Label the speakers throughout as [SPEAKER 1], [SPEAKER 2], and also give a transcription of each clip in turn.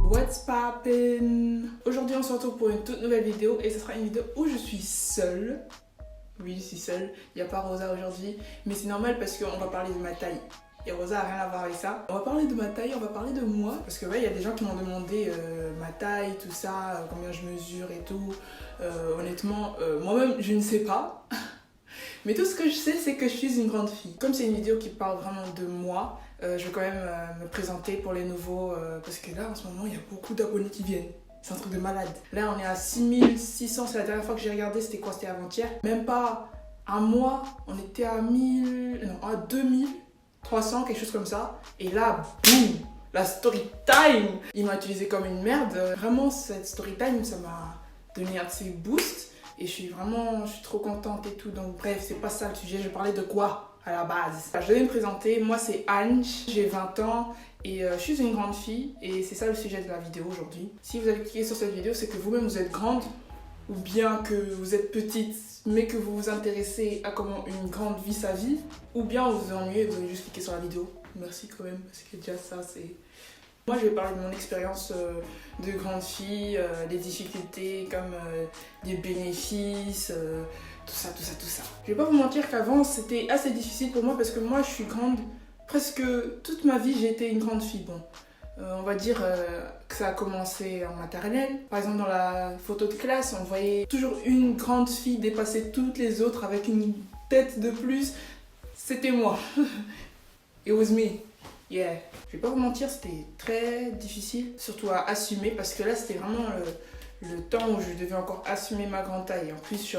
[SPEAKER 1] What's poppin'? Aujourd'hui on se retrouve pour une toute nouvelle vidéo et ce sera une vidéo où je suis seule. Oui, je suis seule, il n'y a pas Rosa aujourd'hui, mais c'est normal parce qu'on va parler de ma taille. Et Rosa a rien à voir avec ça. On va parler de ma taille, on va parler de moi. Parce que ouais, il y a des gens qui m'ont demandé ma taille, tout ça, combien je mesure et tout. Honnêtement, moi-même je ne sais pas. Mais tout ce que je sais, c'est que je suis une grande fille. Comme c'est une vidéo qui parle vraiment de moi, je vais quand même me présenter pour les nouveaux. Parce que là, en ce moment, il y a beaucoup d'abonnés qui viennent. C'est un truc de malade. Là, on est à 6600. C'est la dernière fois que j'ai regardé. C'était quoi? C'était avant-hier. Même pas un mois. On était à 1000... Non, à 2300, quelque chose comme ça. Et là, boum! La story time! Il m'a utilisé comme une merde. Vraiment, cette story time, ça m'a donné un de ces boosts. Et je suis trop contente et tout. Donc bref, c'est pas ça le sujet. Je parlais de quoi à la base? Je vais me présenter. Moi, c'est Ange. J'ai 20 ans. Et je suis une grande fille et c'est ça le sujet de la vidéo aujourd'hui. Si vous avez cliqué sur cette vidéo, c'est que vous-même vous êtes grande ou bien que vous êtes petite mais que vous vous intéressez à comment une grande vit sa vie, ou bien vous vous ennuyez et vous avez juste cliqué sur la vidéo. Merci quand même parce que déjà ça c'est... Moi je vais parler de mon expérience de grande fille, des difficultés comme des bénéfices, tout ça. Je vais pas vous mentir qu'avant c'était assez difficile pour moi parce que moi je suis grande. Presque toute ma vie, j'ai été une grande fille. Bon, on va dire que ça a commencé en maternelle. Par exemple, dans la photo de classe, on voyait toujours une grande fille dépasser toutes les autres avec une tête de plus. C'était moi. It was me. Yeah. Je vais pas vous mentir, c'était très difficile, surtout à assumer, parce que là, c'était vraiment le temps où je devais encore assumer ma grande taille. En plus,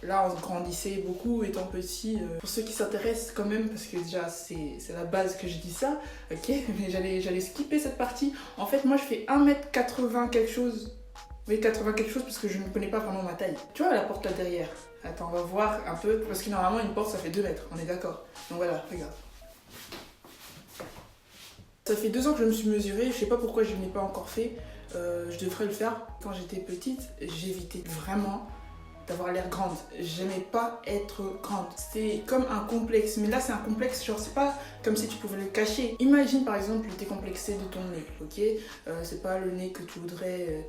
[SPEAKER 1] là, on grandissait beaucoup étant petit. Pour ceux qui s'intéressent quand même, parce que déjà, c'est la base que je dis ça, ok, mais j'allais skipper cette partie. En fait, moi, je fais 1m80 quelque chose. Oui, 80 quelque chose, parce que je ne connais pas vraiment ma taille. Tu vois la porte là derrière? Attends, on va voir un peu, parce que normalement, une porte, ça fait 2 mètres, on est d'accord. Donc voilà, regarde. Ça fait 2 ans que je me suis mesurée, je sais pas pourquoi je ne l'ai pas encore fait. Je devrais le faire. Quand j'étais petite, j'évitais vraiment d'avoir l'air grande. J'aimais pas être grande. C'est comme un complexe. Mais là, c'est un complexe, genre, c'est pas comme si tu pouvais le cacher. Imagine par exemple, t'es complexé de ton nez, ok? C'est pas le nez que tu voudrais,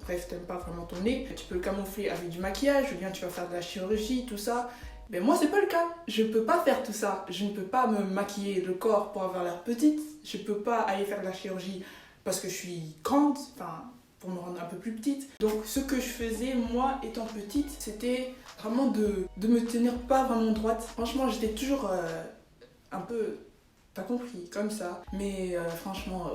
[SPEAKER 1] bref, t'aimes pas vraiment ton nez. Tu peux le camoufler avec du maquillage, ou bien tu vas faire de la chirurgie, tout ça. Mais moi, c'est pas le cas. Je peux pas faire tout ça. Je ne peux pas me maquiller le corps pour avoir l'air petite. Je peux pas aller faire de la chirurgie parce que je suis grande, enfin, pour me rendre un peu plus petite. Donc, ce que je faisais, moi, étant petite, c'était vraiment de me tenir pas vraiment droite. Franchement, j'étais toujours un peu... T'as compris, comme ça. Mais franchement,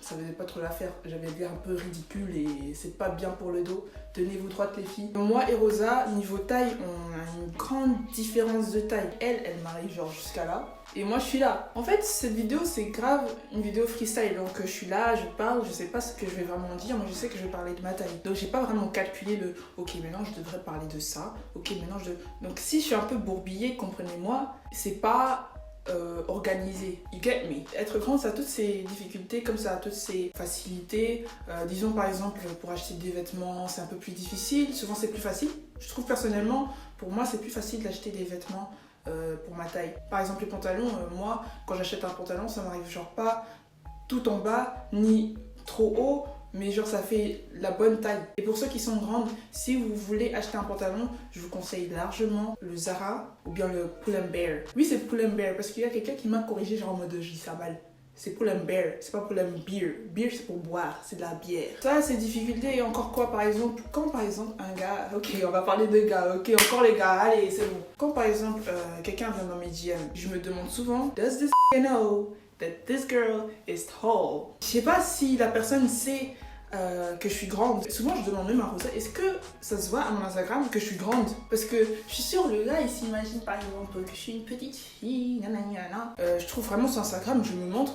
[SPEAKER 1] ça faisait pas trop l'affaire. J'avais l'air un peu ridicule et c'est pas bien pour le dos. Tenez-vous droite les filles. Moi et Rosa, niveau taille, on a une grande différence de taille. Elle m'arrive genre jusqu'à là. Et moi je suis là. En fait, cette vidéo, c'est grave une vidéo freestyle. Donc je suis là, je parle, je sais pas ce que je vais vraiment dire. Moi je sais que je vais parler de ma taille. Donc j'ai pas vraiment calculé le ok, maintenant je devrais parler de ça. Ok, maintenant je... Donc si je suis un peu bourbillée, comprenez-moi, c'est pas... organisé. You get me? Être grande, ça a toutes ses difficultés, comme ça a toutes ses facilités. Disons par exemple, pour acheter des vêtements, c'est un peu plus difficile. Souvent, c'est plus facile. Je trouve personnellement, pour moi, c'est plus facile d'acheter des vêtements pour ma taille. Par exemple, les pantalons, moi, quand j'achète un pantalon, ça m'arrive genre pas tout en bas, ni trop haut, mais genre ça fait la bonne taille. Et pour ceux qui sont grandes, si vous voulez acheter un pantalon, je vous conseille largement le Zara ou bien le Pull & Bear. Oui, c'est Pull & Bear parce qu'il y a quelqu'un qui m'a corrigé genre en mode je dis ça mal. C'est Pull & Bear, c'est pas Pull & Beer. Beer c'est pour boire, c'est de la bière. Ça c'est difficulté. Et encore quoi par exemple? Quand par exemple un gars, ok on va parler de gars, ok encore les gars, allez c'est bon. Quand par exemple quelqu'un vient dans mes DM, je me demande souvent, does this know that this girl is tall? Je sais pas si la personne sait que je suis grande. Souvent je demande même à Rosa, est-ce que ça se voit à mon Instagram que je suis grande? Parce que je suis sûre le gars il s'imagine par exemple que je suis une petite fille, nanana. Je trouve vraiment sur Instagram je me montre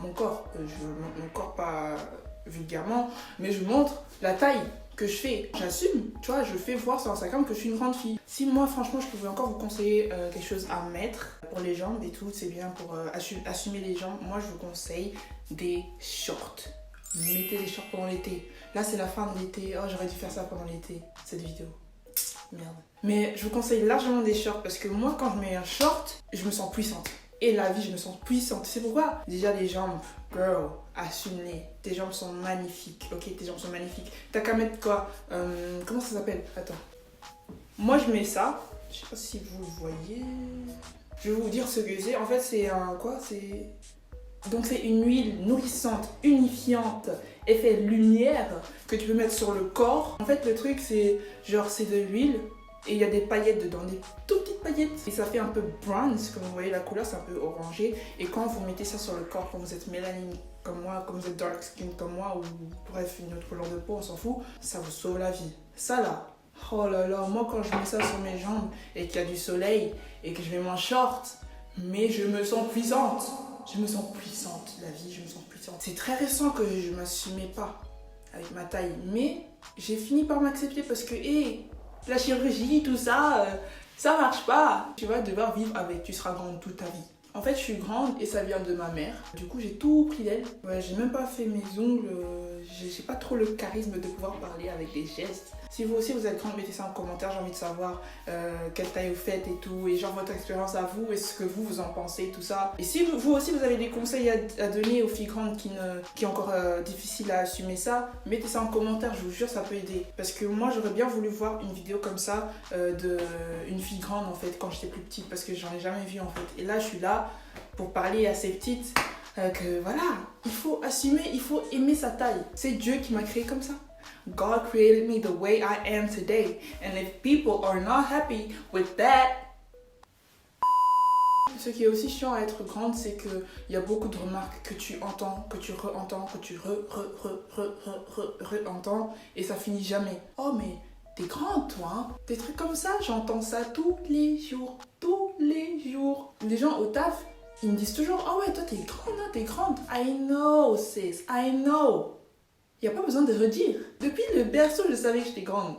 [SPEAKER 1] mon corps. Je montre mon corps pas vulgairement, mais je montre la taille que je fais. J'assume, tu vois, je fais voir sur Instagram que je suis une grande fille. Si moi franchement je pouvais encore vous conseiller quelque chose à mettre pour les jambes et tout, c'est bien pour assumer les jambes, moi je vous conseille des shorts. Mettez des shorts pendant l'été. Là, c'est la fin de l'été. Oh, j'aurais dû faire ça pendant l'été, cette vidéo. Merde. Mais je vous conseille largement des shorts parce que moi, quand je mets un short, je me sens puissante. Et la vie, je me sens puissante. C'est pourquoi déjà les jambes, girl, assume-les. Tes jambes sont magnifiques, ok? Tes jambes sont magnifiques. T'as qu'à mettre quoi? Comment ça s'appelle? Attends. Moi, je mets ça. Je sais pas si vous le voyez. Je vais vous dire ce que c'est. En fait, c'est un quoi? Donc c'est une huile nourrissante, unifiante, effet lumière que tu peux mettre sur le corps. En fait, le truc, c'est genre, c'est de l'huile. Et il y a des paillettes dedans, des tout petites paillettes. Et ça fait un peu bronze, comme vous voyez la couleur, c'est un peu orangé. Et quand vous mettez ça sur le corps, quand vous êtes mélanine comme moi, comme vous êtes dark skin comme moi, ou bref, une autre couleur de peau, on s'en fout, ça vous sauve la vie. Ça là, oh là là, moi quand je mets ça sur mes jambes et qu'il y a du soleil et que je mets mon short, mais je me sens puissante. Je me sens puissante, la vie, je me sens puissante. C'est très récent que je m'assumais pas avec ma taille, mais j'ai fini par m'accepter parce que, la chirurgie, tout ça, ça marche pas. Tu vas devoir vivre avec, tu seras grande toute ta vie. En fait, je suis grande et ça vient de ma mère. Du coup, j'ai tout pris d'elle. Ouais, j'ai même pas fait mes ongles. J'ai pas trop le charisme de pouvoir parler avec des gestes. Si vous aussi vous êtes grande, mettez ça en commentaire. J'ai envie de savoir quelle taille vous faites et tout. Et genre votre expérience à vous et ce que vous en pensez, tout ça. Et si vous aussi vous avez des conseils à donner aux filles grandes qui est encore difficile à assumer ça, mettez ça en commentaire. Je vous jure, ça peut aider. Parce que moi, j'aurais bien voulu voir une vidéo comme ça d'une fille grande en fait quand j'étais plus petite. Parce que j'en ai jamais vu en fait. Et là, je suis là pour parler à ces petites que voilà, il faut assumer, il faut aimer sa taille. C'est Dieu qui m'a créé comme ça. God created me the way I am today. And if people are not happy with that... Ce qui est aussi chiant à être grande, c'est qu'il y a beaucoup de remarques que tu entends, que tu re-entends, que tu re-entends, et ça finit jamais. Oh mais t'es grande toi, hein? Des trucs comme ça, j'entends ça tous les jours, tous les jours. Les gens au taf, ils me disent toujours, ah ouais, toi t'es grande, hein, t'es grande. I know, sis, I know. Il n'y a pas besoin de redire. Depuis le berceau, je savais que j'étais grande.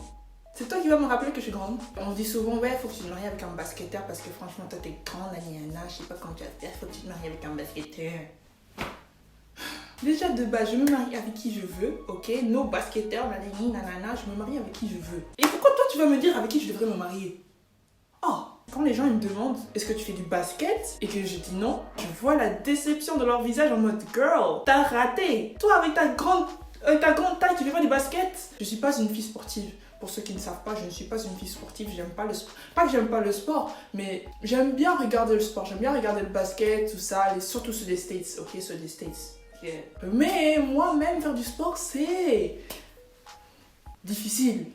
[SPEAKER 1] C'est toi qui vas me rappeler que je suis grande. On dit souvent, ouais, faut que tu te maries avec un basketteur parce que franchement, toi t'es grande, Aniana, je sais pas quand tu vas faire, faut que tu te maries avec un basketteur. Déjà de base, je me marie avec qui je veux, ok? No basketteur, nanana, je me marie avec qui je veux. Et pourquoi toi tu vas me dire avec qui je devrais me marier? Oh! Quand les gens ils me demandent est-ce que tu fais du basket et que je dis non, je vois la déception de leur visage en mode girl, t'as raté. Toi avec ta grande taille, tu fais pas du basket? Je suis pas une fille sportive. Pour ceux qui ne savent pas, je ne suis pas une fille sportive. J'aime pas le sport. Pas que j'aime pas le sport, mais j'aime bien regarder le sport. J'aime bien regarder le basket, tout ça, surtout ceux des States. Ok, ceux des States. Yeah. Mais moi-même faire du sport, c'est difficile.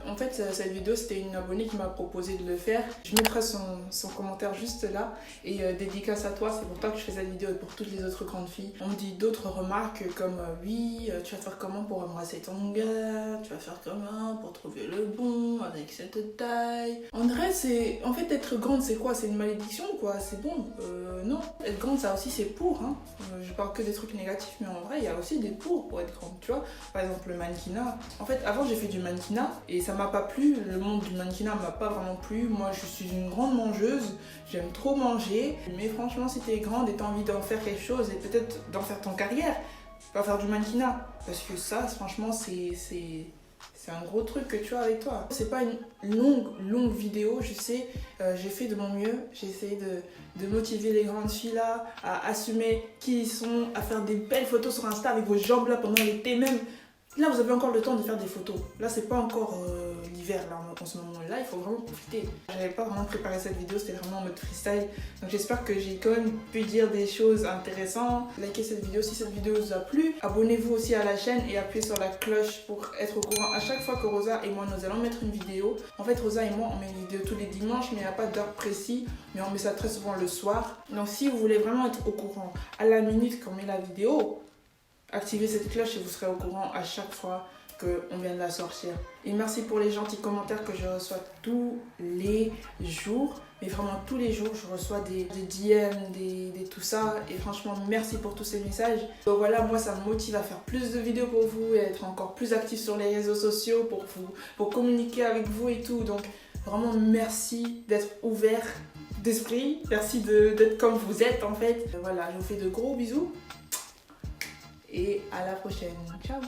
[SPEAKER 1] En fait, cette vidéo, c'était une abonnée qui m'a proposé de le faire. Je mettrai son commentaire juste là. Et dédicace à toi, c'est pour toi que je fais cette vidéo et pour toutes les autres grandes filles. On me dit d'autres remarques comme oui, tu vas faire comment pour embrasser ton gars? Tu vas faire comment pour trouver le bon avec cette taille? En vrai, c'est... En fait, être grande, c'est quoi? C'est une malédiction quoi? C'est bon? Non. Être grande, ça aussi, c'est pour. Hein. Je parle que des trucs négatifs, mais en vrai, il y a aussi des pour être grande, tu vois. Par exemple, le mannequinat. En fait, avant j'ai fait du mannequinat et ça m'a pas plu, le monde du mannequinat m'a pas vraiment plu. Moi je suis une grande mangeuse, j'aime trop manger, mais franchement si t'es grande et t'as envie d'en faire quelque chose et peut-être d'en faire ton carrière, va faire du mannequinat parce que ça franchement c'est un gros truc que tu as avec toi. C'est pas une longue vidéo, je sais, j'ai fait de mon mieux, j'ai essayé de motiver les grandes filles là à assumer qui ils sont, à faire des belles photos sur Insta avec vos jambes là pendant l'été même. Là, vous avez encore le temps de faire des photos. Là, c'est pas encore l'hiver, là, en ce moment-là. Il faut vraiment profiter. J'avais pas vraiment préparé cette vidéo, c'était vraiment en mode freestyle. Donc, j'espère que j'ai quand même pu dire des choses intéressantes. Likez cette vidéo si cette vidéo vous a plu. Abonnez-vous aussi à la chaîne et appuyez sur la cloche pour être au courant à chaque fois que Rosa et moi, nous allons mettre une vidéo. En fait, Rosa et moi, on met une vidéo tous les dimanches, mais il n'y a pas d'heure précise. Mais on met ça très souvent le soir. Donc, si vous voulez vraiment être au courant à la minute qu'on met la vidéo, activez cette cloche et vous serez au courant à chaque fois qu'on vient de la sortir. Et merci pour les gentils commentaires que je reçois tous les jours. Mais vraiment tous les jours, je reçois des DM, des tout ça. Et franchement, merci pour tous ces messages. Donc voilà, moi ça me motive à faire plus de vidéos pour vous et à être encore plus actif sur les réseaux sociaux pour communiquer avec vous et tout. Donc vraiment merci d'être ouvert d'esprit. Merci d'être comme vous êtes en fait. Voilà, je vous fais de gros bisous. Et à la prochaine. Ciao!